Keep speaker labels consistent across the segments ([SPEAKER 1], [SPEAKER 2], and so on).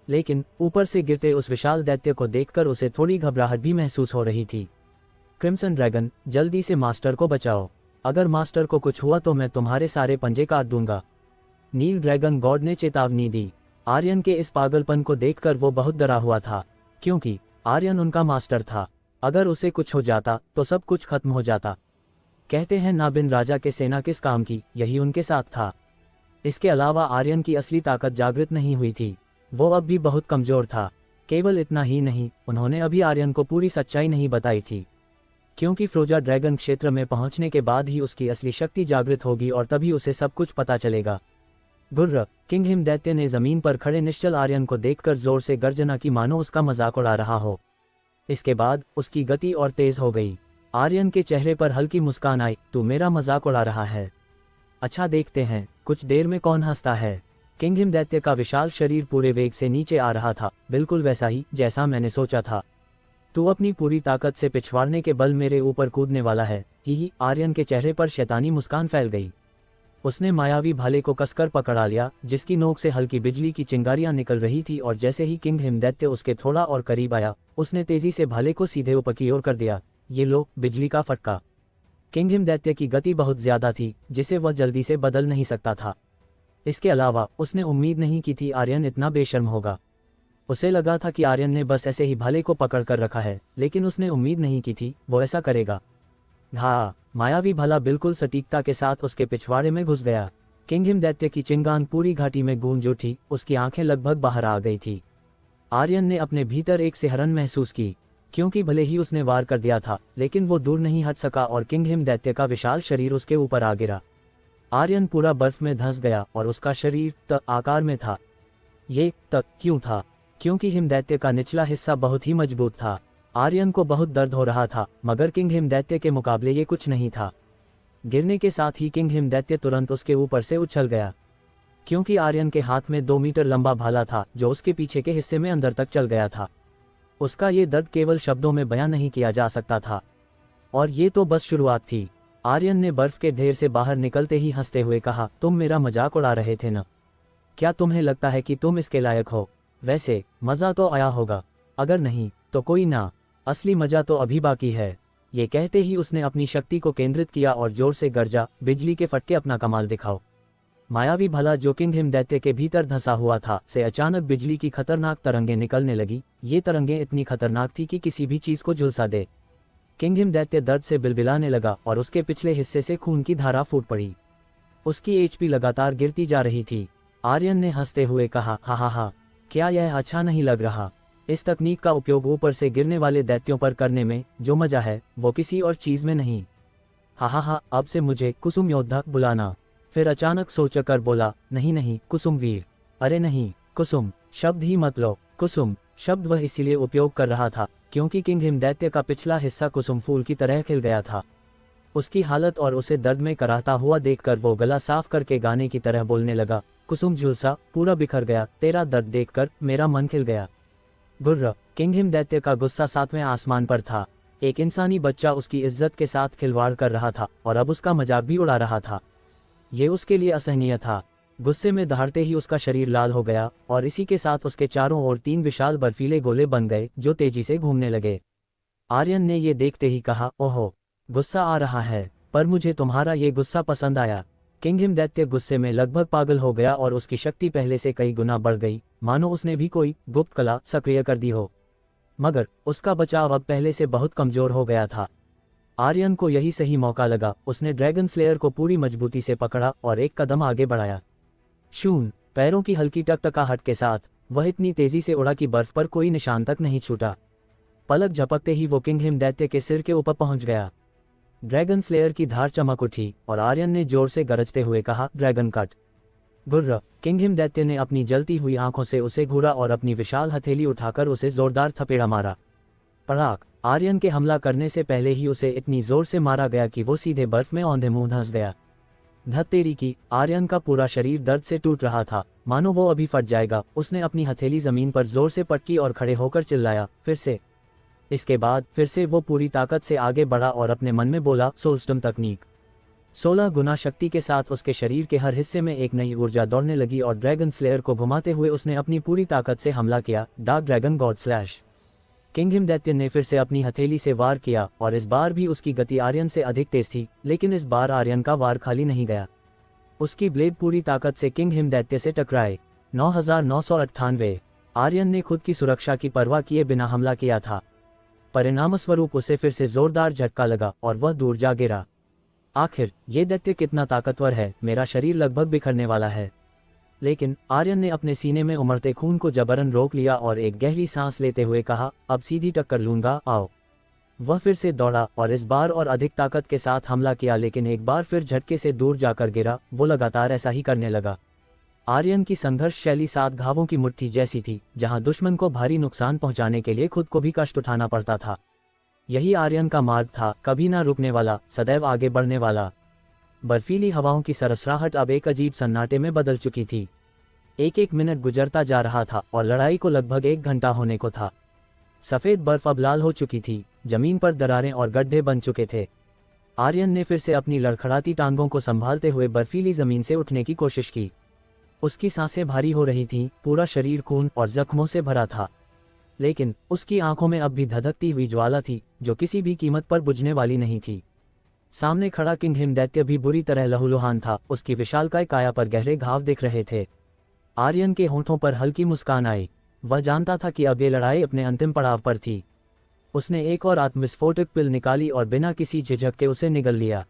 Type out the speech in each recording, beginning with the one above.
[SPEAKER 1] लेकिन ऊपर से गिरते उस विशाल दैत्य को देखकर उसे थोड़ी घबराहट भी महसूस हो रही थी। क्रिम्सन ड्रैगन, जल्दी से मास्टर को बचाओ। अगर मास्टर को कुछ हुआ तो मैं तुम्हारे सारे पंजे काट दूंगा। नील ड्रैगन गॉड ने चेतावनी दी। आर्यन के इस पागलपन को देखकर वो बहुत डरा हुआ था, क्योंकि आर्यन उनका मास्टर था। अगर उसे कुछ हो जाता तो सब कुछ खत्म हो जाता। कहते हैं नाबिन राजा के सेना किस काम की, यही उनके साथ था। इसके अलावा आर्यन की असली ताकत जागृत नहीं हुई थी। वो अब भी बहुत कमजोर था। केवल इतना ही नहीं, उन्होंने अभी आर्यन को पूरी सच्चाई नहीं बताई थी, क्योंकि फ्रोजा ड्रैगन क्षेत्र में पहुंचने के बाद ही उसकी असली शक्ति जागृत होगी और तभी उसे सब कुछ पता चलेगा। गुर्र, किंग हिम दैत्य ने जमीन पर खड़े निश्चल आर्यन को देखकर जोर से गर्जना की, मानो उसका मजाक उड़ा रहा हो। इसके बाद उसकी गति और तेज हो गई। आर्यन के चेहरे पर हल्की मुस्कान आई। तू मेरा मजाक उड़ा रहा है? अच्छा, देखते हैं कुछ देर में कौन हंसता है। किंग हिम दैत्य का विशाल शरीर पूरे वेग से नीचे आ रहा था, बिल्कुल वैसा ही जैसा मैंने सोचा था। तू अपनी पूरी ताकत से पिछवाड़ने के बल मेरे ऊपर कूदने वाला है। ही आर्यन के चेहरे पर शैतानी मुस्कान फैल गई। उसने मायावी भाले को कसकर पकड़ा लिया, जिसकी नोक से हल्की बिजली की चिंगारियां निकल रही थी, और जैसे ही किंग हिम दैत्य उसके थोड़ा और करीब आया, उसने तेजी से भाले को सीधे ऊपर की ओर कर दिया। ये लो, बिजली का फटका। किंग हिम दैत्य की गति बहुत ज्यादा थी, जिसे वह जल्दी से बदल नहीं सकता था। इसके अलावा उसने उम्मीद नहीं की थी आर्यन इतना बेशर्म होगा। उसे लगा था कि आर्यन ने बस ऐसे ही भाले को पकड़ कर रखा है, लेकिन उसने उम्मीद नहीं की थी वो ऐसा करेगा। हाँ, मायावी भाला बिल्कुल सटीकता के साथ उसके पिछवाड़े में घुस गया। किंग हिम दैत्य की चिंगान पूरी घाटी में गूंज उठी, उसकी आंखें लगभग बाहर आ गई थी। आर्यन ने अपने भीतर एक सिहरन महसूस की, क्योंकि भले ही उसने वार कर दिया था, लेकिन वो दूर नहीं हट सका और किंग हिम दैत्य का विशाल शरीर उसके ऊपर आ गिरा। आर्यन पूरा बर्फ में धंस गया और उसका शरीर त आकार में था। ये तक क्यों था? क्योंकि हिम दैत्य का निचला हिस्सा बहुत ही मजबूत था। आर्यन को बहुत दर्द हो रहा था, मगर किंग हिम दैत्य के मुकाबले ये कुछ नहीं था। गिरने के साथ ही किंग हिम दैत्य तुरंत उसके ऊपर से उछल गया, क्योंकि आर्यन के हाथ में 2 मीटर लंबा भाला था जो उसके पीछे के हिस्से में अंदर तक चल गया था। उसका ये दर्द केवल शब्दों में बयां नहीं किया जा सकता था। और ये तो बस शुरुआत थी। आर्यन ने बर्फ के ढेर से बाहर निकलते ही हंसते हुए कहा, तुम मेरा मजाक उड़ा रहे थे न? क्या तुम्हें लगता है कि तुम इसके लायक हो? वैसे मजा तो आया होगा, अगर नहीं तो कोई ना, असली मजा तो अभी बाकी है। ये कहते ही उसने अपनी शक्ति को केंद्रित किया और जोर से गरजा, बिजली के फटके अपना कमाल दिखाओ। मायावी भाला जो किंग हिम दैत्य के भीतर धंसा हुआ था से अचानक बिजली की खतरनाक तरंगें निकलने लगी। ये तरंगें इतनी खतरनाक थी कि किसी भी चीज को झुलसा दे। किंग हिम दैत्य दर्द से बिलबिलाने लगा और उसके पिछले हिस्से से खून की धारा फूट पड़ी। उसकी एचपी लगातार गिरती जा रही थी। आर्यन ने हंसते हुए कहा, हा हा हा, क्या यह अच्छा नहीं लग रहा? इस तकनीक का उपयोग ऊपर से गिरने वाले दैत्यों पर करने में जो मजा है वो किसी और चीज में नहीं। हा हा हा, अब से मुझे कुसुम योद्धा बुलाना। फिर अचानक सोचकर बोला, नहीं नहीं कुसुम वीर। अरे नहीं, कुसुम शब्द ही मत लो। कुसुम शब्द वह इसीलिए उपयोग कर रहा था क्योंकि किंग हिम दैत्य का पिछला हिस्सा कुसुम फूल की तरह खिल गया था। उसकी हालत और उसे दर्द में कराहता हुआ देखकर वो गला साफ करके गाने की तरह बोलने लगा, कुसुम झुलसा पूरा बिखर गया, तेरा दर्द देखकर मेरा मन खिल गया। गुर्र, किंग हिम दैत्य का गुस्सा 7वें आसमान पर था। एक इंसानी बच्चा उसकी इज्जत के साथ खिलवाड़ कर रहा था और अब उसका मजाक भी उड़ा रहा था। ये उसके लिए असहनीय था। गुस्से में दहाड़ते ही उसका शरीर लाल हो गया और इसी के साथ उसके चारों ओर 3 विशाल बर्फीले गोले बन गए जो तेजी से घूमने लगे। आर्यन ने ये देखते ही कहा, ओहो, गुस्सा आ रहा है, पर मुझे तुम्हारा ये गुस्सा पसंद आया। किंग हिम दैत्य गुस्से में लगभग पागल हो गया और उसकी शक्ति पहले से कई गुना बढ़ गई, मानो उसने भी कोई गुप्त कला सक्रिय कर दी हो। मगर उसका बचाव अब पहले से बहुत कमजोर हो गया था। आर्यन को यही सही मौका लगा। उसने ड्रैगन स्लेयर को पूरी मजबूती से पकड़ा और एक कदम आगे बढ़ाया। शून, पैरों की हल्की टकटकाहट के साथ वह इतनी तेजी से उड़ा कि बर्फ पर कोई निशान तक नहीं छूटा। पलक झपकते ही वो किंग हिम दैत्य के सिर के ऊपर पहुंच गया। ड्रैगन स्लेयर की धार चमक उठी और आर्यन ने जोर से गरजते हुए कहा, ड्रैगन कट। गुर्र, किंग हिम दैत्य ने अपनी जलती हुई आंखों से उसे घूरा और अपनी विशाल हथेली उठाकर उसे जोरदार थपेड़ा मारा। पड़ाक, आर्यन के हमला करने से पहले ही उसे इतनी जोर से मारा गया कि वो सीधे बर्फ में औंधे मुंह धंस गया। धत्तेरी की, आर्यन का पूरा शरीर दर्द से टूट रहा था, मानो वो अभी फट जाएगा। उसने अपनी हथेली जमीन पर जोर से पटकी और खड़े होकर चिल्लाया, फिर से। इसके बाद फिर से वो पूरी ताकत से आगे बढ़ा और अपने मन में बोला, सोलस्टम तकनीक। 16 गुना शक्ति के साथ उसके शरीर के हर हिस्से में एक नई ऊर्जा दौड़ने लगी और ड्रैगन स्लेयर को घुमाते हुए उसने अपनी पूरी ताकत से हमला किया। Dark dragon god slash. King हिमदैत्य ने फिर से अपनी हथेली से वार किया और इस बार भी उसकी गति आर्यन से अधिक तेज थी, लेकिन इस बार आर्यन का वार खाली नहीं गया। उसकी ब्लेड पूरी ताकत से किंग हिमदैत्य से टकराए। 9998। आर्यन ने खुद की सुरक्षा की परवाह किए बिना हमला किया था। परिणामस्वरूप उसे फिर से जोरदार झटका लगा और वह दूर जा गिरा। आखिर ये दैत्य कितना ताकतवर है, मेरा शरीर लगभग बिखरने वाला है। लेकिन आर्यन ने अपने सीने में उमड़ते खून को जबरन रोक लिया और एक गहरी सांस लेते हुए कहा, अब सीधी टक्कर लूंगा, आओ। वह फिर से दौड़ा और इस बार और अधिक ताकत के साथ हमला किया, लेकिन एक बार फिर झटके से दूर जाकर गिरा। वो लगातार ऐसा ही करने लगा। आर्यन की संघर्ष शैली 7 घावों की मुट्ठी जैसी थी, जहां दुश्मन को भारी नुकसान पहुंचाने के लिए खुद को भी कष्ट उठाना पड़ता था। यही आर्यन का मार्ग था, कभी ना रुकने वाला, सदैव आगे बढ़ने वाला। बर्फीली हवाओं की सरसराहट अब एक अजीब सन्नाटे में बदल चुकी थी। एक मिनट गुजरता जा रहा था और लड़ाई को लगभग 1 घंटा होने को था। सफ़ेद बर्फ अब लाल हो चुकी थी, जमीन पर दरारें और गड्ढे बन चुके थे। आर्यन ने फिर से अपनी लड़खड़ाती टांगों को संभालते हुए बर्फीली जमीन से उठने की कोशिश की। उसकी सांसें भारी हो रही थीं, पूरा शरीर खून और जख्मों से भरा था, लेकिन उसकी आंखों में अब भी धधकती हुई ज्वाला थी, जो किसी भी कीमत पर बुझने वाली नहीं थी। सामने खड़ा किंग हिमदैत्य भी बुरी तरह लहूलुहान था। उसकी विशालकाय काया पर गहरे घाव दिख रहे थे। आर्यन के होंठों पर हल्की मुस्कान आई। वह जानता था कि अब ये लड़ाई अपने अंतिम पड़ाव पर थी। उसने एक और आत्मविस्फोटक पिल निकाली और बिना किसी झिझक के उसे निगल लिया।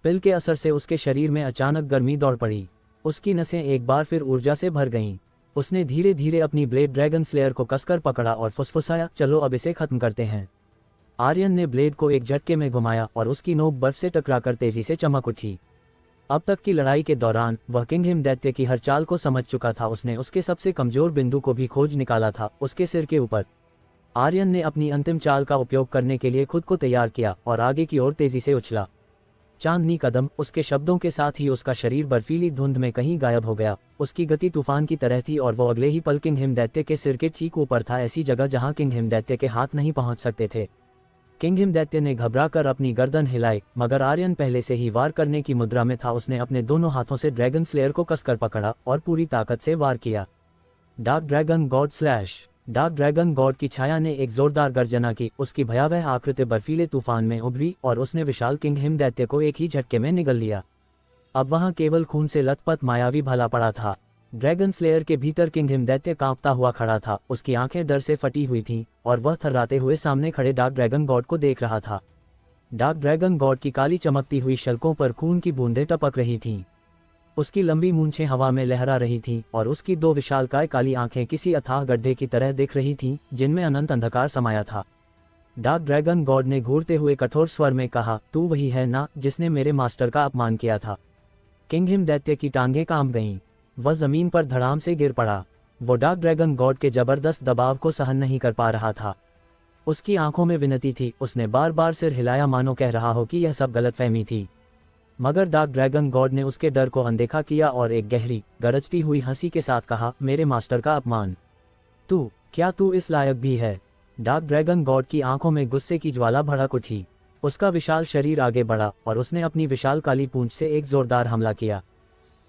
[SPEAKER 1] पिल के असर से उसके शरीर में अचानक गर्मी दौड़ पड़ी। उसकी नसें एक बार फिर ऊर्जा से भर गईं। उसने धीरे धीरे अपनी ब्लेड ड्रैगन स्लेयर को कसकर पकड़ा और फुसफुसाया, चलो अब इसे खत्म करते हैं। आर्यन ने ब्लेड को एक झटके में घुमाया और उसकी नोक बर्फ से टकराकर तेजी से चमक उठी। अब तक की लड़ाई के दौरान वह किंग हिमदैत्य की हर चाल को समझ चुका था। उसने उसके सबसे कमजोर बिंदु को भी खोज निकाला था, उसके सिर के ऊपर। आर्यन ने अपनी अंतिम चाल का उपयोग करने के लिए खुद को तैयार किया और आगे की ओर तेजी से उछला। चांदनी कदम, उसके शब्दों के साथ ही उसका शरीर बर्फीली धुंध में कहीं गायब हो गया। उसकी गति तूफान की तरह थी और वो अगले ही पल किंग हिमदैत्य के सिर के ठीक ऊपर था, ऐसी जगह जहां किंग हिमदैत्य के हाथ नहीं पहुंच सकते थे। किंग हिमदैत्य ने घबराकर अपनी गर्दन हिलाई, मगर आर्यन पहले से ही वार करने की मुद्रा में था। उसने अपने दोनों हाथों से ड्रैगन स्लेयर को कसकर पकड़ा और पूरी ताकत से वार किया। Dark dragon god slash. Dark dragon God की छाया ने एक जोरदार गर्जना की। उसकी भयावह आकृति बर्फीले तूफान में उभरी और उसने विशाल किंग हिमदैत्य को एक ही झटके में निगल लिया। अब वहां केवल खून से लथपथ मायावी भला पड़ा था। ड्रैगन स्लेयर के भीतर किंग हिमदैत्य कांपता हुआ खड़ा था। उसकी आंखें डर से फटी हुई थीं और वह थर्राते हुए सामने खड़े डार्क ड्रैगन गॉड को देख रहा था। डार्क ड्रैगन गॉड की काली चमकती हुई शल्कों पर खून की बूंदें टपक रही थीं। उसकी लंबी मूंछें हवा में लहरा रही थीं और उसकी 2 विशालकाय काली आंखें किसी अथाह गड्ढे की तरह दिख रही थीं, जिनमें अनंत अंधकार समाया था। डार्क ड्रैगन गॉड ने घूरते हुए कठोर स्वर में कहा, तू वही है ना जिसने मेरे मास्टर का अपमान किया था। किंग हिमदैत्य की टांगें कांप गईं। वह जमीन पर धड़ाम से गिर पड़ा। वो डार्क ड्रैगन गॉड के जबरदस्त दबाव को सहन नहीं कर पा रहा था। उसकी आंखों में विनती थी। उसने बार बार सिर हिलाया, मानो कह रहा हो कि यह सब गलतफहमी थी। मगर डार्क ड्रैगन गॉड ने उसके डर को अनदेखा किया और एक गहरी गरजती हुई हंसी के साथ कहा, मेरे मास्टर का अपमान? क्या तू इस लायक भी है? डार्क ड्रैगन गॉड की आंखों में गुस्से की ज्वाला भड़क उठी। उसका विशाल शरीर आगे बढ़ा और उसने अपनी विशाल काली पूंछ से एक जोरदार हमला किया।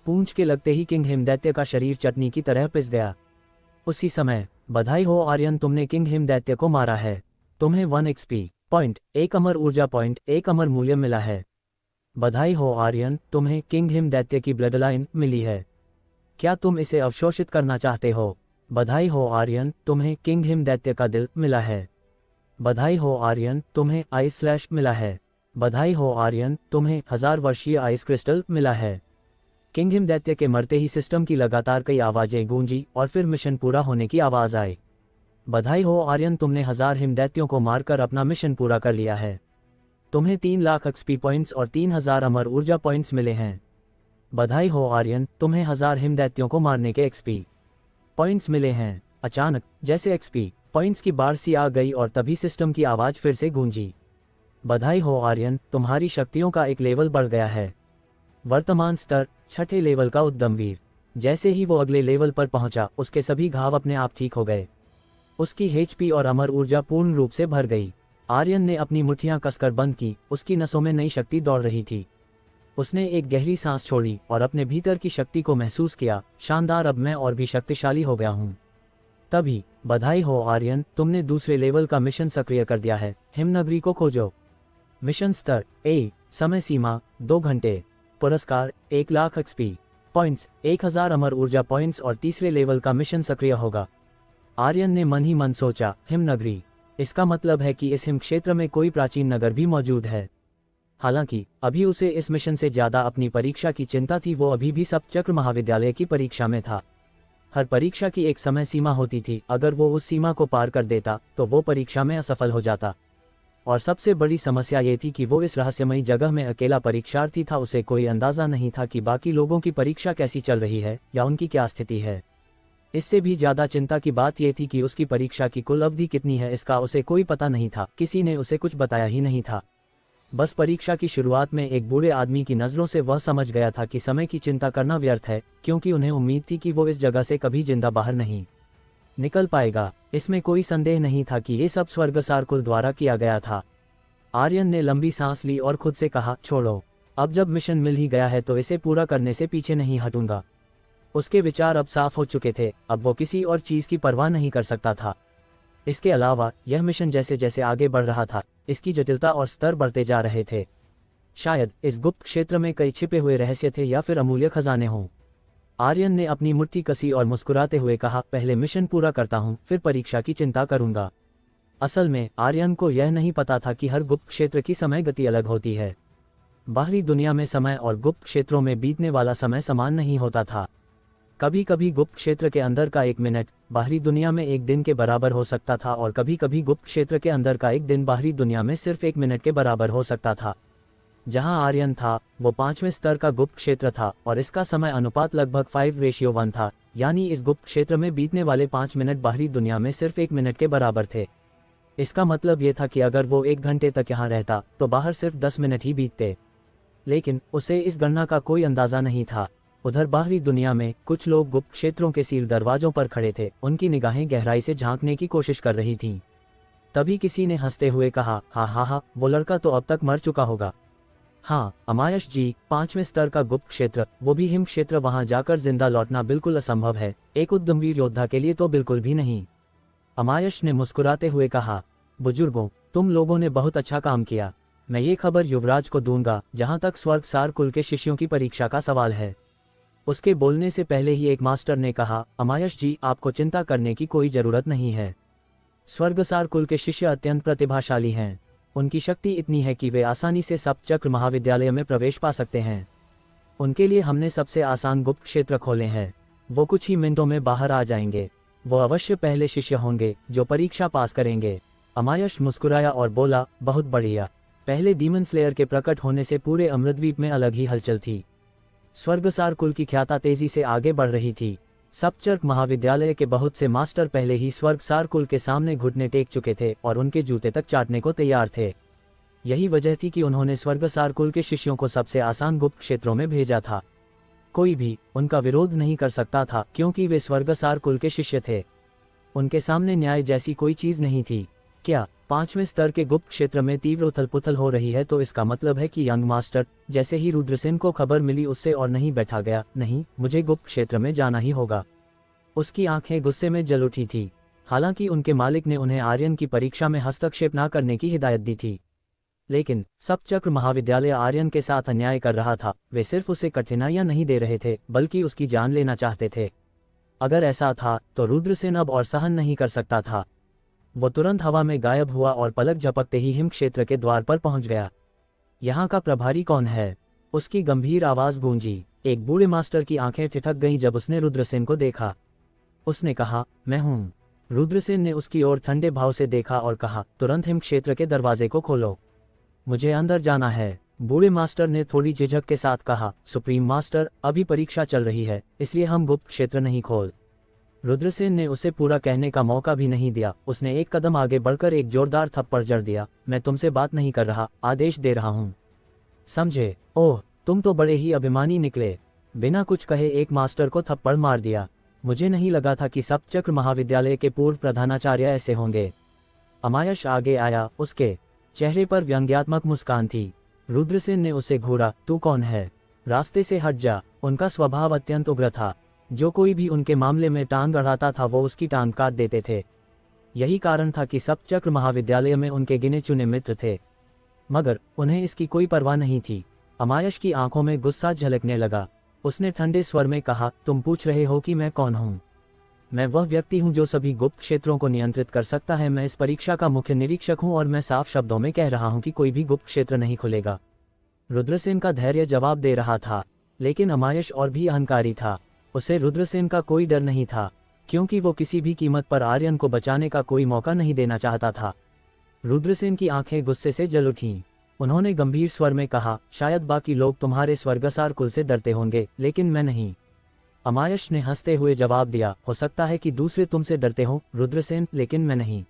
[SPEAKER 1] पूंछ के लगते ही किंग हिमदैत्य का शरीर चटनी की तरह पिस गया। उसी समय, बधाई हो आर्यन, तुमने किंग हिमदैत्य को मारा है। तुम्हें 1 XP पॉइंट, 1 अमर ऊर्जा पॉइंट, 1 अमर मूल्य मिला है। बधाई हो आर्यन, तुम्हें किंग हिमदैत्य की ब्लडलाइन मिली है। क्या तुम इसे अवशोषित करना चाहते हो? बधाई हो आर्यन, तुम्हें किंग हिमदैत्य का दिल मिला है। बधाई हो आर्यन, तुम्हें आइस स्लैश मिला है। बधाई हो आर्यन, तुम्हें 1000 वर्षीय आइस क्रिस्टल मिला है। किंग हिमदैत्य के मरते ही सिस्टम की लगातार कई आवाजें गूंजी और फिर मिशन पूरा होने की आवाज आई। बधाई हो आर्यन, तुमने 1000 हिमदैत्यों को मारकर अपना मिशन पूरा कर लिया है। तुम्हें 3 लाख XP पॉइंट्स और 3000 अमर ऊर्जा पॉइंट्स मिले हैं। बधाई हो आर्यन, तुम्हें 1000 हिमदैत्यों को मारने के XP पॉइंट्स मिले हैं। अचानक जैसे XP पॉइंट्स की बाढ़ सी आ गई और तभी सिस्टम की आवाज फिर से गूंजी। बधाई हो आर्यन, तुम्हारी शक्तियों का एक लेवल बढ़ गया है। वर्तमान स्तर 6ठे लेवल का उद्यमवीर। जैसे ही वो अगले लेवल पर पहुंचा, उसके सभी घाव अपने आप ठीक हो गए। उसकी HP और अमर ऊर्जा पूर्ण रूप से भर गई। आर्यन ने अपनी मुट्ठियां कसकर बंद की। उसकी नसों में नई शक्ति दौड़ रही थी। उसने एक गहरी सांस छोड़ी और अपने भीतर की शक्ति को महसूस किया। शानदार, अब मैं और भी शक्तिशाली हो गया हूँ। तभी, बधाई हो आर्यन, तुमने दूसरे लेवल का मिशन सक्रिय कर दिया है। हिमनगरी को खोजो। मिशन स्तर ए, समय सीमा 2 घंटे, पुरस्कार 1,00,000 एक्सपी पॉइंट्स, 1000 अमर ऊर्जा पॉइंट्स और तीसरे लेवल का मिशन सक्रिय होगा। आर्यन ने मन ही मन सोचा, हिमनगरी, इसका मतलब है कि इस हिम क्षेत्र में कोई प्राचीन नगर भी मौजूद है। हालांकि अभी उसे इस मिशन से ज्यादा अपनी परीक्षा की चिंता थी। वो अभी भी सप्तचक्र महाविद्यालय की परीक्षा में था। हर परीक्षा की एक समय सीमा होती थी। अगर वो उस सीमा को पार कर देता तो वो परीक्षा में असफल हो जाता। और सबसे बड़ी समस्या ये थी कि वो इस रहस्यमयी जगह में अकेला परीक्षार्थी था। उसे कोई अंदाजा नहीं था कि बाकी लोगों की परीक्षा कैसी चल रही है या उनकी क्या स्थिति है। इससे भी ज्यादा चिंता की बात यह थी कि उसकी परीक्षा की कुल अवधि कितनी है, इसका उसे कोई पता नहीं था। किसी ने उसे कुछ बताया ही नहीं था। बस परीक्षा की शुरुआत में एक बूढ़े आदमी की नज़रों से वह समझ गया था कि समय की चिंता करना व्यर्थ है, क्योंकि उन्हें उम्मीद थी कि वो इस जगह से कभी जिंदा बाहर नहीं निकल पाएगा। इसमें कोई संदेह नहीं था कि ये सब स्वर्गसार कुल द्वारा किया गया था। आर्यन ने लंबी सांस ली और खुद से कहा, छोड़ो, अब जब मिशन मिल ही गया है तो इसे पूरा करने से पीछे नहीं हटूंगा। उसके विचार अब साफ हो चुके थे। अब वो किसी और चीज़ की परवाह नहीं कर सकता था। इसके अलावा यह मिशन जैसे जैसे आगे बढ़ रहा था, इसकी जटिलता और स्तर बढ़ते जा रहे थे। शायद इस गुप्त क्षेत्र में कई छिपे हुए रहस्य थे या फिर अमूल्य खजाने हों। आर्यन ने अपनी मुट्ठी कसी और मुस्कुराते हुए कहा, पहले मिशन पूरा करता हूँ, फिर परीक्षा की चिंता करूंगा। असल में आर्यन को यह नहीं पता था कि हर गुप्त क्षेत्र की समय गति अलग होती है। बाहरी दुनिया में समय और गुप्त क्षेत्रों में बीतने वाला समय समान नहीं होता था। कभी कभी गुप्त क्षेत्र के अंदर का 1 मिनट बाहरी दुनिया में 1 दिन के बराबर हो सकता था, और कभी कभी गुप्त क्षेत्र के अंदर का 1 दिन बाहरी दुनिया में सिर्फ 1 मिनट के बराबर हो सकता था। जहां आर्यन था वो 5वें स्तर का गुप्त क्षेत्र था, और इसका समय अनुपात लगभग 5:1 था। यानी इस गुप्त क्षेत्र में बीतने वाले 5 मिनट बाहरी दुनिया में सिर्फ 1 मिनट के बराबर थे। इसका मतलब ये था कि अगर वो 1 घंटे तक यहाँ रहता तो बाहर सिर्फ 10 मिनट ही बीतते। लेकिन उसे इस गणना का कोई अंदाजा नहीं था। उधर बाहरी दुनिया में कुछ लोग गुप्त क्षेत्रों के सील दरवाजों पर खड़े थे। उनकी निगाहें गहराई से झांकने की कोशिश कर रही थीं। तभी किसी ने हंसते हुए कहा, हा, वो लड़का तो अब तक मर चुका होगा। हाँ अमायश जी, 5वें स्तर का गुप्त क्षेत्र, वो भी हिम क्षेत्र, वहां जाकर जिंदा लौटना बिल्कुल असंभव है। एक उद्यमवीर योद्धा के लिए तो बिल्कुल भी नहीं। अमायश ने मुस्कुराते हुए कहा, बुजुर्गों, तुम लोगों ने बहुत अच्छा काम किया। मैं ये खबर युवराज को दूंगा। जहां तक स्वर्गसार कुल के शिष्यों की परीक्षा का सवाल है। उसके बोलने से पहले ही एक मास्टर ने कहा, अमायश जी, आपको चिंता करने की कोई जरूरत नहीं है। स्वर्गसार कुल के शिष्य अत्यंत प्रतिभाशाली हैं। उनकी शक्ति इतनी है कि वे आसानी से सप्तचक्र महाविद्यालय में प्रवेश पा सकते हैं। उनके लिए हमने सबसे आसान गुप्त क्षेत्र खोले हैं। वो कुछ ही मिनटों में बाहर आ जाएंगे। वो अवश्य पहले शिष्य होंगे जो परीक्षा पास करेंगे। अमायश मुस्कुराया और बोला, बहुत बढ़िया। पहले डीमन स्लेयर के प्रकट होने से पूरे अमृतद्वीप में अलग ही हलचल थी। स्वर्गसार कुल की ख्याता तेजी से आगे बढ़ रही थी। सप्तचक्र महाविद्यालय के बहुत से मास्टर पहले ही स्वर्गसार कुल के सामने घुटने टेक चुके थे और उनके जूते तक चाटने को तैयार थे। यही वजह थी कि उन्होंने स्वर्गसार कुल के शिष्यों को सबसे आसान गुप्त क्षेत्रों में भेजा था। कोई भी उनका विरोध नहीं कर सकता था, क्योंकि वे स्वर्गसार कुल के शिष्य थे। उनके सामने न्याय जैसी कोई चीज नहीं थी। क्या 5वें स्तर के गुप्त क्षेत्र में तीव्र उथल पुथल हो रही है, तो इसका मतलब है कि यंग मास्टर, जैसे ही रुद्रसेन को खबर मिली, उससे और नहीं बैठा गया, नहीं, मुझे गुप्त क्षेत्र में जाना ही होगा। उसकी आंखें गुस्से में जल उठी थी। हालांकि उनके मालिक ने उन्हें आर्यन की परीक्षा में हस्तक्षेप न करने की हिदायत दी थी, लेकिन सप्तचक्र महाविद्यालय आर्यन के साथ अन्याय कर रहा था। वे सिर्फ उसे कठिनाइयां नहीं दे रहे थे, बल्कि उसकी जान लेना चाहते थे। अगर ऐसा था तो रुद्रसेन अब और सहन नहीं कर सकता था। वो तुरंत हवा में गायब हुआ और पलक झपकते ही हिम क्षेत्र के द्वार पर पहुंच गया। यहाँ का प्रभारी कौन है? उसकी गंभीर आवाज गूंजी। एक बूढ़े मास्टर की आंखें ठिठक गईं जब उसने रुद्रसेन को देखा। उसने कहा, मैं हूँ। रुद्रसेन ने उसकी ओर ठंडे भाव से देखा और कहा, तुरंत हिम क्षेत्र के दरवाजे को खोलो, मुझे अंदर जाना है। बूढ़े मास्टर ने थोड़ी झिझक के साथ कहा, सुप्रीम मास्टर, अभी परीक्षा चल रही है, इसलिए हम गुप्त क्षेत्र नहीं खोल। रुद्रसेन ने उसे पूरा कहने का मौका भी नहीं दिया। उसने एक कदम आगे बढ़कर एक जोरदार थप्पड़ जड़ दिया। मैं तुमसे बात नहीं कर रहा, आदेश दे रहा हूँ, समझे? ओह, तुम तो बड़े ही अभिमानी निकले। बिना कुछ कहे एक मास्टर को थप्पड़ मार दिया। मुझे नहीं लगा था कि सप्तचक्र महाविद्यालय के पूर्व प्रधानाचार्य ऐसे होंगे। अमायश आगे आया। उसके चेहरे पर व्यंग्यात्मक मुस्कान थी। रुद्रसेन ने उसे घूरा, तू कौन है? रास्ते से हट जा। उनका स्वभाव अत्यंत उग्र था। जो कोई भी उनके मामले में टांग अड़ाता था वो उसकी टांग काट देते थे। यही कारण था कि सप्तचक्र महाविद्यालय में उनके गिने चुने मित्र थे, मगर उन्हें इसकी कोई परवाह नहीं थी। अमायश की आंखों में गुस्सा झलकने लगा। उसने ठंडे स्वर में कहा, तुम पूछ रहे हो कि मैं कौन हूँ? मैं वह व्यक्ति हूँ जो सभी गुप्त क्षेत्रों को नियंत्रित कर सकता है। मैं इस परीक्षा का मुख्य निरीक्षक हूँ और मैं साफ शब्दों में कह रहा हूँ कि कोई भी गुप्त क्षेत्र नहीं खुलेगा। रुद्रसेन का धैर्य जवाब दे रहा था, लेकिन अमायश और भी अहंकारी था। उसे रुद्रसेन का कोई डर नहीं था, क्योंकि वो किसी भी कीमत पर आर्यन को बचाने का कोई मौका नहीं देना चाहता था। रुद्रसेन की आंखें गुस्से से जल उठीं। उन्होंने गंभीर स्वर में कहा, शायद बाकी लोग तुम्हारे स्वर्गसार कुल से डरते होंगे, लेकिन मैं नहीं। अमायश ने हंसते हुए जवाब दिया, हो सकता है कि दूसरे तुमसे डरते हो रुद्रसेन, लेकिन मैं नहीं।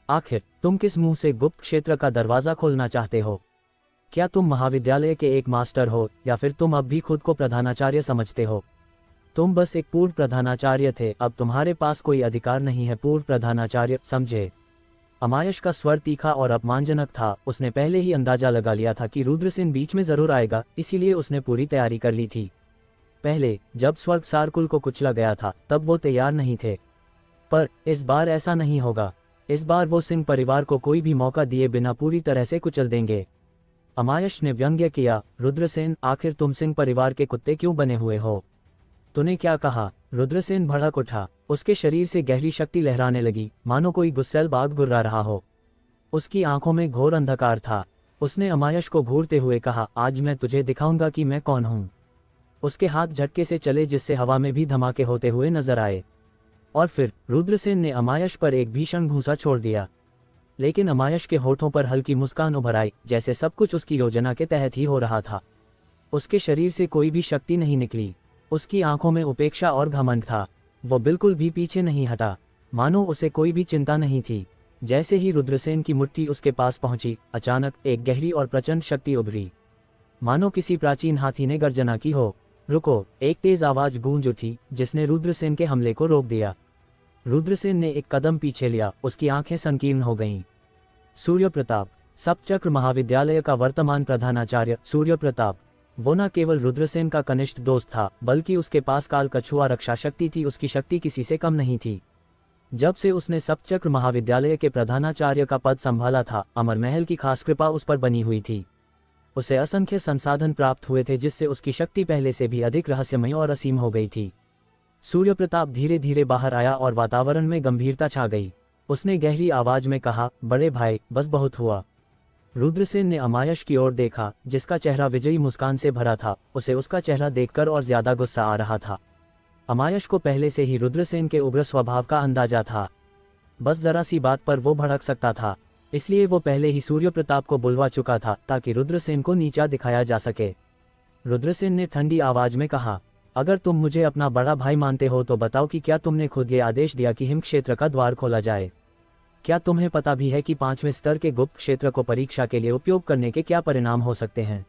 [SPEAKER 1] आखिर तुम किस मुंह से गुप्त क्षेत्र का दरवाजा खोलना चाहते हो? क्या तुम महाविद्यालय के एक मास्टर हो, या फिर तुम अब भी खुद को प्रधानाचार्य समझते हो? तुम बस एक पूर्व प्रधानाचार्य थे, अब तुम्हारे पास कोई अधिकार नहीं है पूर्व प्रधानाचार्य, समझे? अमायश का स्वर तीखा और अपमानजनक था। उसने पहले ही अंदाजा लगा लिया था कि रुद्रसेन बीच में जरूर आएगा, इसीलिए उसने पूरी तैयारी कर ली थी। पहले जब स्वर्ग सारकुल को कुचला गया था तब वो तैयार नहीं थे, पर इस बार ऐसा नहीं होगा। इस बार वो सिंह परिवार को कोई भी मौका दिए बिना पूरी तरह से कुचल देंगे। अमायश ने व्यंग्य किया, रुद्रसेन, आखिर तुम सिंह परिवार के कुत्ते क्यों बने हुए हो? तूने क्या कहा? रुद्रसेन भड़क उठा। उसके शरीर से गहरी शक्ति लहराने लगी, मानो कोई गुस्सैल बाघ गुर्रा रहा हो। उसकी आंखों में घोर अंधकार था। उसने अमायश को घूरते हुए कहा, आज मैं तुझे दिखाऊंगा कि मैं कौन हूं। उसके हाथ झटके से चले, जिससे हवा में भी धमाके होते हुए नजर आए, और फिर रुद्रसेन ने अमायश पर एक भीषण घूंसा छोड़ दिया। लेकिन अमायश के होठों पर हल्की मुस्कान उभर आई, जैसे सब कुछ उसकी योजना के तहत ही हो रहा था। उसके शरीर से कोई भी शक्ति नहीं निकली। उसकी आंखों में उपेक्षा और घमंड था। वो बिल्कुल भी पीछे नहीं हटा, मानो उसे कोई भी चिंता नहीं थी। जैसे ही रुद्रसेन की मुट्ठी उसके पास पहुंची, अचानक एक गहरी और प्रचंड शक्ति उभरी, मानो किसी प्राचीन हाथी ने गर्जना की हो। रुको! एक तेज आवाज गूंज उठी, जिसने रुद्रसेन के हमले को रोक दिया। रुद्रसेन ने एक कदम पीछे लिया, उसकी आंखें संकीर्ण हो गईं। सूर्य प्रताप, सप्तचक्र महाविद्यालय का वर्तमान प्रधानाचार्य सूर्य प्रताप। वो न केवल रुद्रसेन का कनिष्ठ दोस्त था, बल्कि उसके पास काल कछुआ रक्षा शक्ति थी। उसकी शक्ति किसी से कम नहीं थी। जब से उसने सप्तचक्र महाविद्यालय के प्रधानाचार्य का पद संभाला था, अमर महल की खास कृपा उस पर बनी हुई थी। उसे असंख्य संसाधन प्राप्त हुए थे, जिससे उसकी शक्ति पहले से भी अधिक रहस्यमय और असीम हो गई थी। सूर्य प्रताप धीरे धीरे बाहर आया और वातावरण में गंभीरता छा गई। उसने गहरी आवाज में कहा, बड़े भाई, बस बहुत हुआ। रुद्रसेन ने अमायश की ओर देखा, जिसका चेहरा विजयी मुस्कान से भरा था। उसे उसका चेहरा देखकर और ज्यादा गुस्सा आ रहा था। अमायश को पहले से ही रुद्रसेन के उग्र स्वभाव का अंदाजा था। बस जरा सी बात पर वो भड़क सकता था, इसलिए वो पहले ही सूर्य प्रताप को बुलवा चुका था, ताकि रुद्रसेन को नीचा दिखाया जा सके। रुद्रसेन ने ठंडी आवाज में कहा, अगर तुम मुझे अपना बड़ा भाई मानते हो तो बताओ कि क्या तुमने खुद ये आदेश दिया कि हिम क्षेत्र का द्वार खोला जाए? क्या तुम्हें पता भी है कि 5वें स्तर के गुप्त क्षेत्र को परीक्षा के लिए उपयोग करने के क्या परिणाम हो सकते हैं?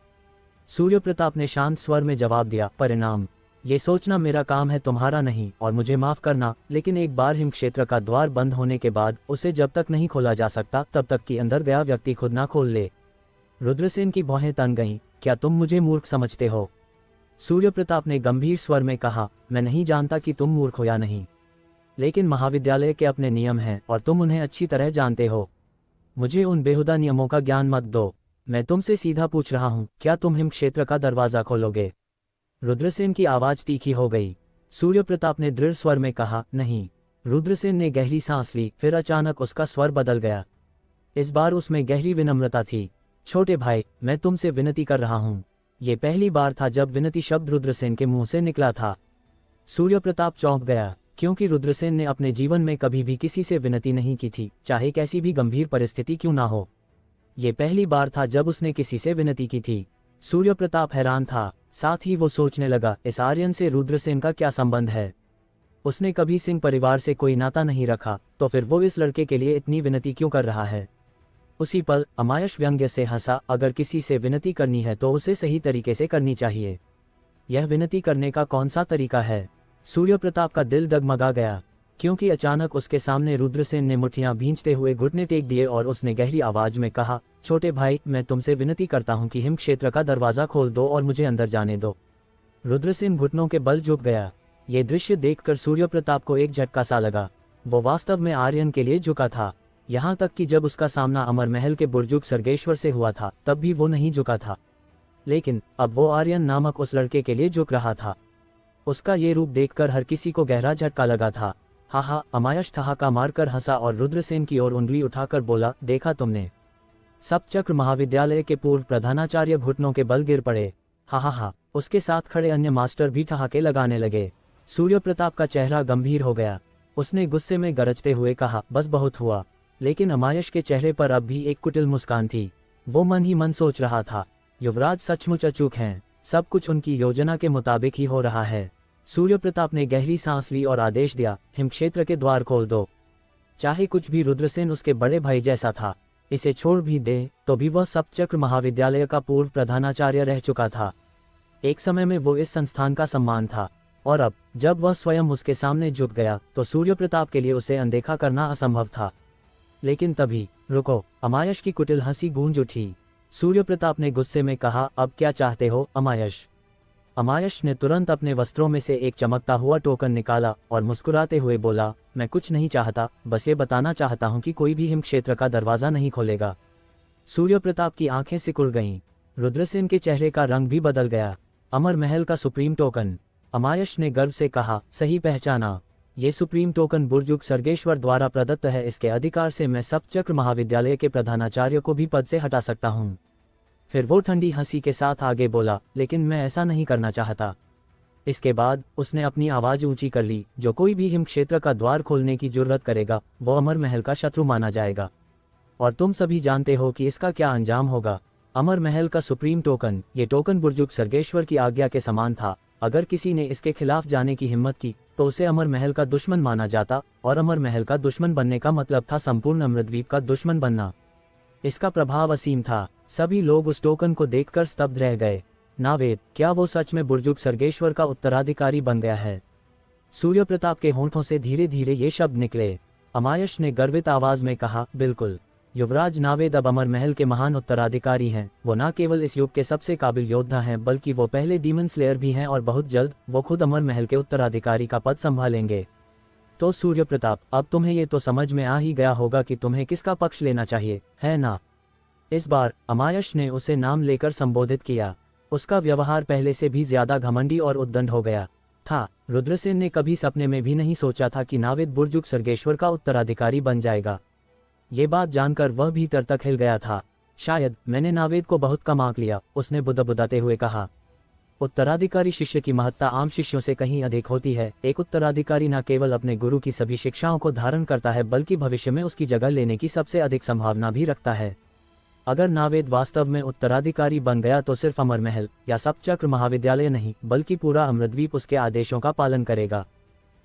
[SPEAKER 1] सूर्य प्रताप ने शांत स्वर में जवाब दिया, परिणाम? ये सोचना मेरा काम है, तुम्हारा नहीं। और मुझे माफ करना, लेकिन एक बार हिम क्षेत्र का द्वार बंद होने के बाद उसे जब तक नहीं खोला जा सकता, तब तक कि अंदर गया व्यक्ति खुद ना खोल ले। रुद्रसेन की भौहें तन गईं। क्या तुम मुझे मूर्ख समझते हो? सूर्य प्रताप ने गंभीर स्वर में कहा, मैं नहीं जानता कि तुम मूर्ख हो या नहीं, लेकिन महाविद्यालय के अपने नियम हैं और तुम उन्हें अच्छी तरह जानते हो। मुझे उन बेहुदा नियमों का ज्ञान मत दो। मैं तुमसे सीधा पूछ रहा हूं, क्या तुम हिम क्षेत्र का दरवाजा खोलोगे? रुद्रसेन की आवाज तीखी हो गई। सूर्य प्रताप ने दृढ़ स्वर में कहा, नहीं। रुद्रसेन ने गहरी सांस ली, फिर अचानक उसका स्वर बदल गया। इस बार उसमें गहरी विनम्रता थी। छोटे भाई, मैं तुमसे विनती कर रहा हूं। ये पहली बार था जब विनती शब्द रुद्रसेन के मुंह से निकला था। सूर्य प्रताप चौंक गया, क्योंकि रुद्रसेन ने अपने जीवन में कभी भी किसी से विनती नहीं की थी, चाहे कैसी भी गंभीर परिस्थिति क्यों ना हो। ये पहली बार था जब उसने किसी से विनती की थी। सूर्य प्रताप हैरान था, साथ ही वो सोचने लगा, इस आर्यन से रुद्रसेन का क्या संबंध है? उसने कभी सिंह परिवार से कोई नाता नहीं रखा, तो फिर वो इस लड़के के लिए इतनी विनती क्यों कर रहा है? उसी पल अमायश व्यंग्य से हंसा, अगर किसी से विनती करनी है तो उसे सही तरीके से करनी चाहिए। यह विनती करने का कौन सा तरीका है? सूर्य प्रताप का दिल डगमगा गया। क्योंकि अचानक उसके सामने रुद्रसेन ने मुट्ठियां भींचते हुए घुटने टेक दिए और उसने गहरी आवाज में कहा, छोटे भाई, मैं तुमसे विनती करता हूं कि हिम क्षेत्र का दरवाजा खोल दो और मुझे अंदर जाने दो। रुद्रसेन घुटनों के बल झुक गया। ये दृश्य देखकर सूर्य प्रताप को एक झटका सा लगा। वो वास्तव में आर्यन के लिए झुका था। यहाँ तक कि जब उसका सामना अमर महल के बुर्जुग सर्गेश्वर से हुआ था तब भी वो नहीं झुका था, लेकिन अब वो आर्यन नामक उस लड़के के लिए झुक रहा था। उसका ये रूप देखकर हर किसी को गहरा झटका लगा था। हा, अमायश ठहाका मारकर हंसा और रुद्रसेन की ओर उंगली उठाकर बोला, देखा तुमने? सप्तचक्र महाविद्यालय के पूर्व प्रधानाचार्य घुटनों के बल गिर पड़े। हा। उसके साथ खड़े अन्य मास्टर भी ठहाके लगाने लगे। सूर्य प्रताप का चेहरा गंभीर हो गया। उसने गुस्से में गरजते हुए कहा, बस बहुत हुआ। लेकिन अमायश के चेहरे पर अब भी एक कुटिल मुस्कान थी। वो मन ही मन सोच रहा था, युवराज सचमुच अचूक हैं, सब कुछ उनकी योजना के मुताबिक ही हो रहा है। सूर्य प्रताप ने गहरी सांस ली और आदेश दिया, हिम क्षेत्र के द्वार खोल दो। चाहे कुछ भी रुद्रसेन उसके बड़े भाई जैसा था, इसे छोड़ भी दे तो भी वह सप्तचक्र महाविद्यालय का पूर्व प्रधानाचार्य रह चुका था। एक समय में वो इस संस्थान का सम्मान था, और अब जब वह स्वयं उसके सामने झुक गया तो सूर्य प्रताप के लिए उसे अनदेखा करना असंभव था। लेकिन तभी, रुको, अमायश की कुटिल हंसी गूंज उठी। सूर्य प्रताप ने गुस्से में कहा, अब क्या चाहते हो अमायश? अमायश ने तुरंत अपने वस्त्रों में से एक चमकता हुआ टोकन निकाला और मुस्कुराते हुए बोला, मैं कुछ नहीं चाहता, बस ये बताना चाहता हूं कि कोई भी हिम क्षेत्र का दरवाजा नहीं खोलेगा। सूर्य प्रताप की आंखें सिकुड़ गईं। रुद्रसेन के चेहरे का रंग भी बदल गया। अमर महल का सुप्रीम टोकन, अमायश ने गर्व से कहा, सही पहचाना। ये सुप्रीम टोकन बुर्जुग सर्गेश्वर द्वारा प्रदत्त है। इसके अधिकार से मैं सप्तचक्र महाविद्यालय के प्रधानाचार्य को भी पद से हटा सकता हूँ। फिर वो ठंडी हंसी के साथ आगे बोला, लेकिन मैं ऐसा नहीं करना चाहता। इसके बाद उसने अपनी आवाज ऊंची कर ली, जो कोई भी हिम क्षेत्र का द्वार खोलने की जुर्रत करेगा वो अमर महल का शत्रु माना जाएगा। और तुम सभी जानते हो कि इसका क्या अंजाम होगा। अमर महल का सुप्रीम टोकन, ये टोकन बुर्जुग सर्गेश्वर की आज्ञा के समान था। अगर किसी ने इसके खिलाफ जाने की हिम्मत की तो उसे अमर महल का दुश्मन माना जाता, और अमर महल का दुश्मन बनने का मतलब था संपूर्ण अमृतद्वीप का दुश्मन बनना। इसका प्रभाव असीम था। सभी लोग उस टोकन को देखकर स्तब्ध रह गए। नावेद, क्या वो सच में बुर्जुग सर्गेश्वर का उत्तराधिकारी बन गया है? सूर्य प्रताप के होंठों से धीरे धीरे ये शब्द निकले। अमायश ने गर्वित आवाज में कहा, बिल्कुल, युवराज नावेद अब अमर महल के महान उत्तराधिकारी हैं। वो न केवल इस युग के सबसे काबिल योद्धा हैं, बल्कि वो पहले डीमन स्लेयर भी हैं, और बहुत जल्द वो खुद अमर महल के उत्तराधिकारी का पद संभालेंगे। तो सूर्य प्रताप, अब तुम्हें ये तो समझ में आ ही गया होगा कि तुम्हें किसका पक्ष लेना चाहिए, है ना? इस बार अमायश ने उसे नाम लेकर संबोधित किया। उसका व्यवहार पहले से भी ज्यादा घमंडी और उद्दंड हो गया था। रुद्रसेन ने कभी सपने में भी नहीं सोचा था कि नावेद बुर्जुग सर्गेश्वर का उत्तराधिकारी बन जाएगा। ये बात जानकर वह भीतर तक हिल गया था। शायद मैंने नावेद को बहुत कम आंक लिया, उसने बुदबुदाते हुए कहा। उत्तराधिकारी शिष्य की महत्ता आम शिष्यों से कहीं अधिक होती है। एक उत्तराधिकारी न केवल अपने गुरु की सभी शिक्षाओं को धारण करता है, बल्कि भविष्य में उसकी जगह लेने की सबसे अधिक संभावना भी रखता है। अगर नावेद वास्तव में उत्तराधिकारी बन गया तो सिर्फ अमर महल या सप्तचक्र महाविद्यालय नहीं, बल्कि पूरा अमृतद्वीप उसके आदेशों का पालन करेगा।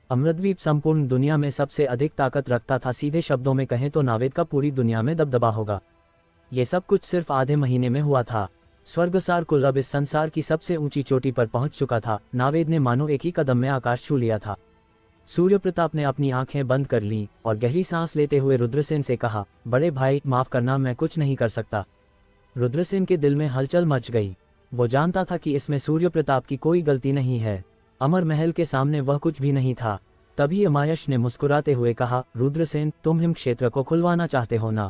[SPEAKER 1] अमृतद्वीप संपूर्ण दुनिया में सबसे अधिक ताकत रखता था। सीधे शब्दों में कहें तो नावेद का पूरी दुनिया में दबदबा होगा। ये सब कुछ सिर्फ आधे महीने में हुआ था। स्वर्गसार कुल अब इस संसार की सबसे ऊंची चोटी पर पहुंच चुका था। नावेद ने मानो एक ही कदम में आकाश छू लिया था। सूर्य प्रताप ने अपनी आंखें बंद कर लीं और गहरी सांस लेते हुए रुद्रसेन से कहा, बड़े भाई, माफ करना, मैं कुछ नहीं कर सकता। रुद्रसेन के दिल में हलचल मच गई। वो जानता था कि इसमें सूर्य प्रताप की कोई गलती नहीं है। अमर महल के सामने वह कुछ भी नहीं था। तभी अमायश ने मुस्कुराते हुए कहा, रुद्रसेन, तुम हिम क्षेत्र को खुलवाना चाहते हो ना?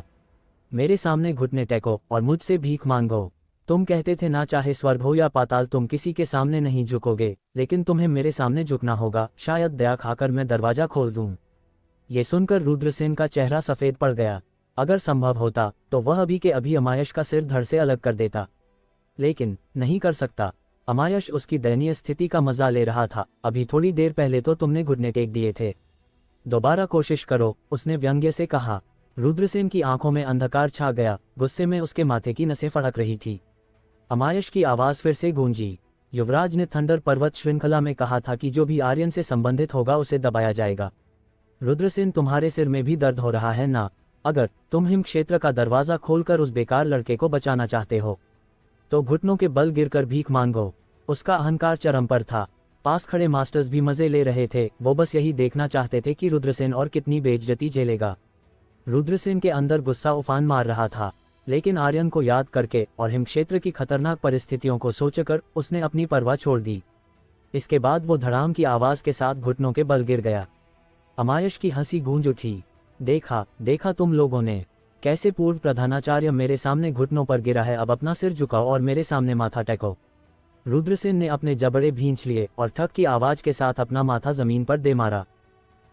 [SPEAKER 1] मेरे सामने घुटने टेको और मुझसे भीख मांगो। तुम कहते थे ना चाहे स्वर्ग हो या पाताल तुम किसी के सामने नहीं झुकोगे, लेकिन तुम्हें मेरे सामने झुकना होगा। शायद दया खाकर मैं दरवाजा खोल दूं। ये सुनकर रुद्रसेन का चेहरा सफेद पड़ गया। अगर संभव होता तो वह अभी के अभी अमायश का सिर धड़ से अलग कर देता, लेकिन नहीं कर सकता। अमायश उसकी दयनीय स्थिति का मजा ले रहा था। अभी थोड़ी देर पहले तो तुमने घुटने टेक दिए थे, दोबारा कोशिश करो, उसने व्यंग्य से कहा। रुद्रसेन की आंखों में अंधकार छा गया। गुस्से में उसके माथे की नसें फड़क रही थी। अमायश की आवाज फिर से गूंजी। युवराज ने थंडर पर्वत श्रृंखला में कहा था कि जो भी आर्यन से संबंधित होगा उसे दबाया जाएगा। रुद्रसेन, तुम्हारे सिर में भी दर्द हो रहा है ना? अगर तुम हिम क्षेत्र का दरवाजा खोलकर उस बेकार लड़के को बचाना चाहते हो तो घुटनों के बल गिरकर भीख मांगो। उसका अहंकार चरम पर था। पास खड़े मास्टर्स भी मजे ले रहे थे, वो बस यही देखना चाहते थे कि रुद्रसेन और कितनी बेइज्जती झेलेगा। रुद्रसेन के अंदर गुस्सा उफान मार रहा था, लेकिन आर्यन को याद करके और हिमक्षेत्र की खतरनाक परिस्थितियों को सोचकर उसने अपनी परवाह छोड़ दी। इसके बाद वो धड़ाम की आवाज के साथ घुटनों के बल गिर गया। अमायश की हंसी गूंज उठी। देखा देखा तुम लोगों ने, कैसे पूर्व प्रधानाचार्य मेरे सामने घुटनों पर गिरा है। अब अपना सिर झुकाओ और मेरे सामने माथा टेको। रुद्रसेन ने अपने जबड़े भींच लिए और थक की आवाज के साथ अपना माथा जमीन पर दे मारा।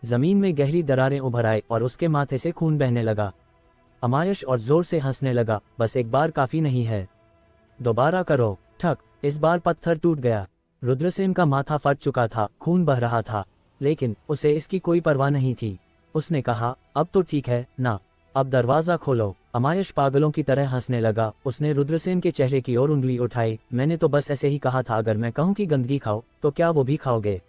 [SPEAKER 1] जमीन में गहरी दरारें उभर आई और उसके माथे से खून बहने लगा। अमायश और जोर से हंसने लगा। बस एक बार काफी नहीं है, दोबारा करो। ठक, इस बार पत्थर टूट गया। रुद्रसेन का माथा फट चुका था, खून बह रहा था, लेकिन उसे इसकी कोई परवाह नहीं थी। उसने कहा, अब तो ठीक है ना, अब दरवाजा खोलो। अमायश पागलों की तरह हंसने लगा। उसने रुद्रसेन के चेहरे की ओर उंगली उठाई। मैंने तो बस ऐसे ही कहा था, अगर मैं कहूं कि गंदगी खाओ तो क्या वो भी खाओगे?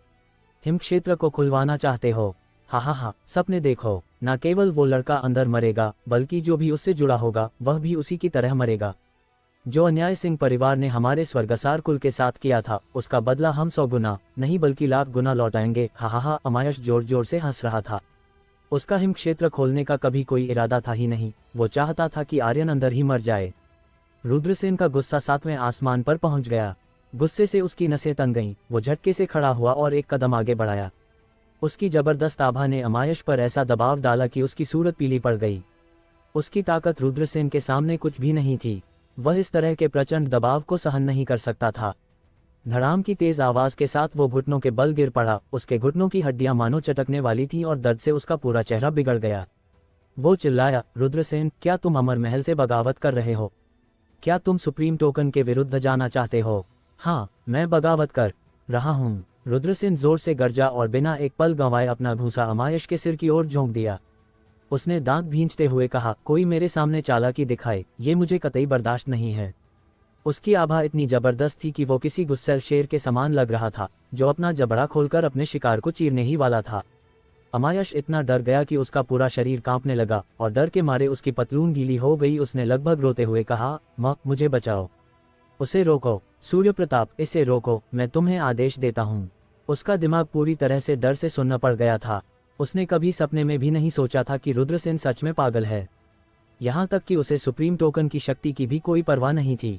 [SPEAKER 1] हिमक्षेत्र को खुलवाना चाहते हो? हा हा हा, सपने देखो। न केवल वो लड़का अंदर मरेगा, बल्कि जो भी उससे जुड़ा होगा वह भी उसी की तरह मरेगा। जो अन्याय सिंह परिवार ने हमारे स्वर्गसार कुल के साथ किया था, उसका बदला हम 100 गुना नहीं बल्कि लाख गुना लौटाएंगे। हा हा हा। अमायश जोर जोर से हंस रहा था। उसका हिमक्षेत्र खोलने का कभी कोई इरादा था ही नहीं। वो चाहता था कि आर्यन अंदर ही मर जाए। रुद्रसेन का गुस्सा 7वें आसमान पर पहुंच गया। गुस्से से उसकी नसें तन गईं। वो झटके से खड़ा हुआ और एक कदम आगे बढ़ाया। उसकी जबरदस्त आभा ने अमायश पर ऐसा दबाव डाला कि उसकी सूरत पीली पड़ गई। उसकी ताकत रुद्रसेन के सामने कुछ भी नहीं थी। वह इस तरह के प्रचंड दबाव को सहन नहीं कर सकता था। धड़ाम की तेज आवाज के साथ वो घुटनों के बल गिर पड़ा। उसके घुटनों की हड्डियां मानो चटकने वाली थीं और दर्द से उसका पूरा चेहरा बिगड़ गया। वो चिल्लाया, रुद्रसेन, क्या तुम अमर महल से बगावत कर रहे हो? क्या तुम सुप्रीम टोकन के विरुद्ध जाना चाहते हो? हाँ, मैं बगावत कर रहा हूँ। रुद्रसेन जोर से गरजा और बिना एक पल गंवाए अपना घूंसा अमायश के सिर की ओर झोंक दिया। उसने दांत भींचते हुए कहा, कोई मेरे सामने चालाकी दिखाए, ये मुझे कतई बर्दाश्त नहीं है। उसकी आभा इतनी जबरदस्त थी कि वो किसी गुस्सैल शेर के समान लग रहा था, जो अपना जबड़ा खोलकर अपने शिकार को चीरने ही वाला था। अमायश इतना डर गया कि उसका पूरा शरीर कांपने लगा और डर के मारे उसकी पतलून गीली हो गई। उसने लगभग रोते हुए कहा, माँ, मुझे बचाओ, उसे रोको। सूर्य प्रताप, इसे रोको, मैं तुम्हें आदेश देता हूँ। उसका दिमाग पूरी तरह से डर से सुन्न पड़ गया था। उसने कभी सपने में भी नहीं सोचा था कि रुद्रसेन सच में पागल है। यहाँ तक कि उसे सुप्रीम टोकन की शक्ति की भी कोई परवाह नहीं थी।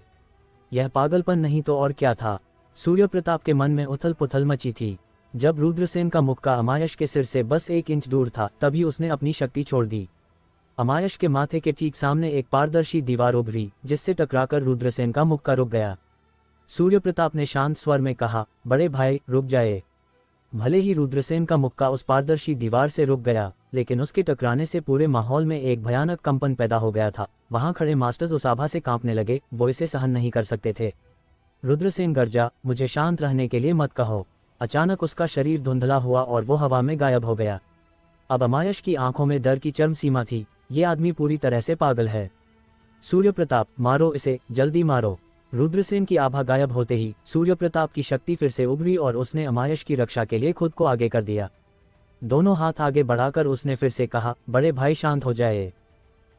[SPEAKER 1] यह पागलपन नहीं तो और क्या था? सूर्य प्रताप के मन में उथल पुथल मची थी। जब रुद्रसेन का मुक्का अमायश के सिर से बस 1 इंच दूर था, तभी उसने अपनी शक्ति छोड़ दी। अमायश के माथे के ठीक सामने एक पारदर्शी दीवार उभरी, जिससे टकराकर रुद्रसेन का मुक्का रुक गया। सूर्य प्रताप ने शांत स्वर में कहा, बड़े भाई, रुक जाए। भले ही रुद्रसेन का मुक्का उस पारदर्शी दीवार से रुक गया, लेकिन उसके टकराने से पूरे माहौल में एक भयानक कंपन पैदा हो गया था। वहां खड़े मास्टर्स उस आभा से कांपने लगे। वो इसे सहन नहीं कर सकते थे। रुद्रसेन गरजा, मुझे शांत रहने के लिए मत कहो। अचानक उसका शरीर धुंधला हुआ और वो हवा में गायब हो गया। अब अमायश की आंखों में डर की चरम सीमा थी। ये आदमी पूरी तरह से पागल है। सूर्य प्रताप, मारो इसे, जल्दी मारो। रुद्रसेन की आभा गायब होते ही सूर्य प्रताप की शक्ति फिर से उभरी और उसने अमायश की रक्षा के लिए खुद को आगे कर दिया। दोनों हाथ आगे बढ़ाकर उसने फिर से कहा, बड़े भाई, शांत हो जाए,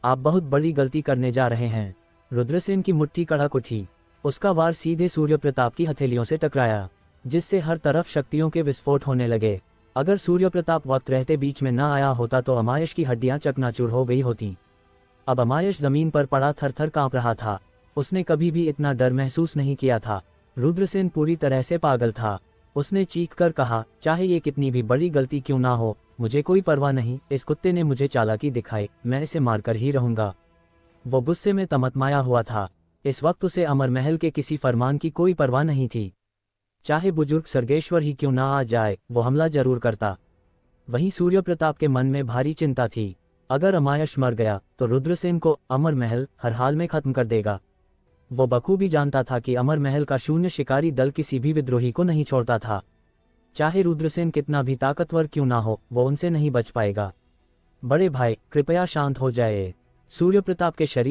[SPEAKER 1] आप बहुत बड़ी गलती करने जा रहे हैं। रुद्रसेन की मुट्ठी कड़क उठी। उसका वार सीधे सूर्य प्रताप की हथेलियों से टकराया, जिससे हर तरफ शक्तियों के विस्फोट होने लगे। अगर सूर्य प्रताप वक्त रहते बीच में न आया होता तो अमायश की हड्डियां चकनाचूर हो गई होती। अब अमायश जमीन पर पड़ा थर थर कांप रहा था। उसने कभी भी इतना डर महसूस नहीं किया था। रुद्रसेन पूरी तरह से पागल था। उसने चीख कर कहा, चाहे ये कितनी भी बड़ी गलती क्यों ना हो, मुझे कोई परवाह नहीं। इस कुत्ते ने मुझे चालाकी दिखाई, मैं इसे मारकर ही रहूंगा। वो गुस्से में तमतमाया हुआ था। इस वक्त उसे अमर महल के किसी फरमान की कोई परवाह नहीं थी। चाहे बुजुर्ग सर्गेश्वर ही क्यों ना आ जाए, वो हमला जरूर करता। वहीं सूर्य प्रताप के मन में भारी चिंता थी। अगर अमायश मर गया तो रुद्रसेन को अमर महल हर हाल में खत्म कर देगा। वो बखूबी जानता था कि अमर महल का शून्य शिकारी दल किसी भी विद्रोही को नहीं छोड़ता था। चाहे रुद्रसेन कितना भी ताकतवर क्यों ना हो, वो उनसे नहीं बच पाएगा। बड़े भाई, कृपया शांत हो जाए। सूर्य प्रताप के शरीर